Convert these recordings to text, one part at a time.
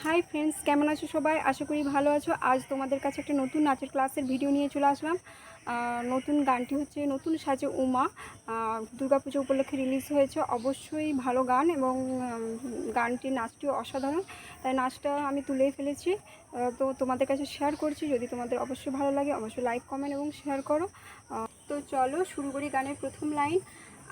Hi friends, কেমন আছো সবাই? আশা করি ভালো আছো। আজ তোমাদের কাছে একটা নতুন নাচের ক্লাসের ভিডিও নিয়ে চলে আসলাম। নতুন গানটি হচ্ছে নতুন সাজে উমা। দুর্গাপুজো উপলক্ষে রিলিজ হয়েছে। অবশ্যই ভালো গান এবং গানটির নাচটিও অসাধারণ, তাই নাচটা আমি তুলেই ফেলেছি। তো তোমাদের কাছে শেয়ার করছি। যদি তোমাদের অবশ্যই ভালো লাগে অবশ্যই লাইক কমেন্ট এবং শেয়ার করো। তো চলো শুরু করি। গানের প্রথম লাইন,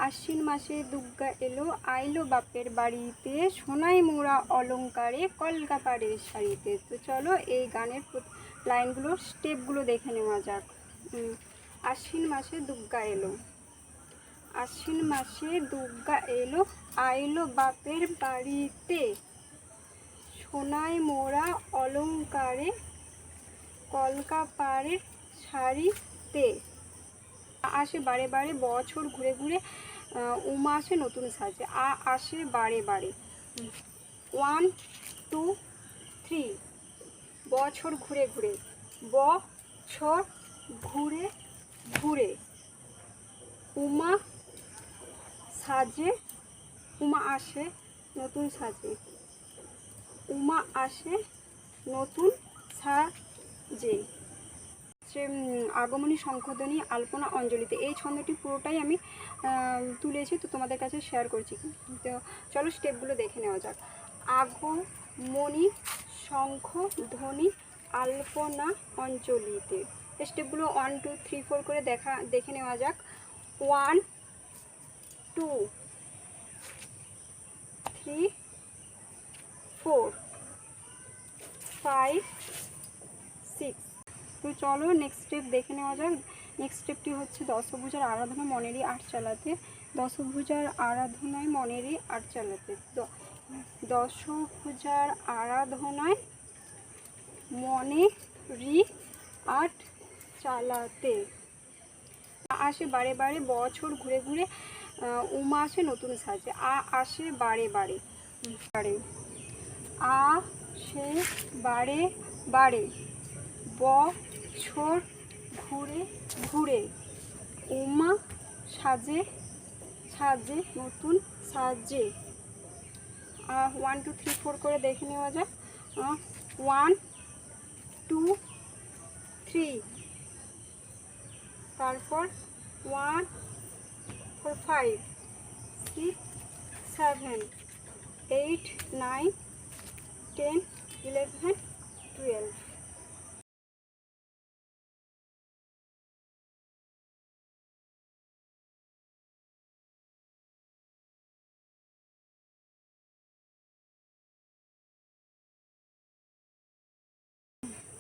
আশ্বিন মাসে দুর্গা এলো, আইলো বাপের বাড়িতে, সোনাই মোড়া অলংকারে, কলকাপাড়ের শাড়িতে। তো চলো এই গানের লাইনগুলোর স্টেপগুলো দেখে নেওয়া যাক। আশ্বিন মাসে দুর্গা এলো, আশ্বিন মাসে দুর্গা এলো, আইলো বাপের বাড়িতে, সোনাই মোড়া অলংকারে, কলকাপাড়ের শাড়িতে। আসে বারে বারে, বছর ঘুরে ঘুরে, উমা আসে নতুন সাজে, আসে বারে বারে। 1 2 3, বছর ঘুরে ঘুরে, বছর ঘুরে ঘুরে, উমা সাজে, উমা আসে নতুন সাজে, উমা আসে নতুন সাজে। আগমনী, শঙ্খধ্বনি, আলপনা, অঞ্জলিতে। এই ছন্দটি পুরোটাই আমি তুলেছি, তো তোমাদের কাছে শেয়ার করছি। তো চলো স্টেপগুলো দেখে নেওয়া যাক। আগমনী, শঙ্খ, ধ্বনি, আলপনা, অঞ্জলিতে। স্টেপগুলো 1 2 3 4 করে দেখে নেওয়া যাক। 1 2 3 4 5 6। তো চলো নেক্সট স্টেপ দেখে নেওয়া যাক। নেক্সট স্টেপটি হচ্ছে দশভুজার আরাধনা মনেরই আট চালাতে। দশভুজার আরাধনায় মনেরই আট চালাতে। দশভুজার আরাধনায় মনেরই আট চালাতে। আসে বারে বারে, বছর ঘুরে ঘুরে, উমা আসে নতুন সাজে, আসে বারে বারে বারে, আসে বারে বারে, বছর ঘুরে ঘুরে, উমা সাজে সাজে নতুন সাজে। 1 2 3 4 করে দেখে নেওয়া যাক। 1 2 3, তারপর 1 4 5 6 7 8 9 10 11 12।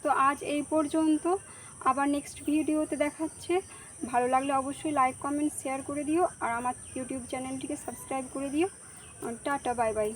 তো আজ এই পর্যন্ত, আবার নেক্সট ভিডিওতে দেখাচ্ছে। ভালো লাগলে অবশ্যই লাইক কমেন্ট শেয়ার করে দিও, আর আমার ইউটিউব চ্যানেলটিকে সাবস্ক্রাইব করে দিও। Tata, bye bye.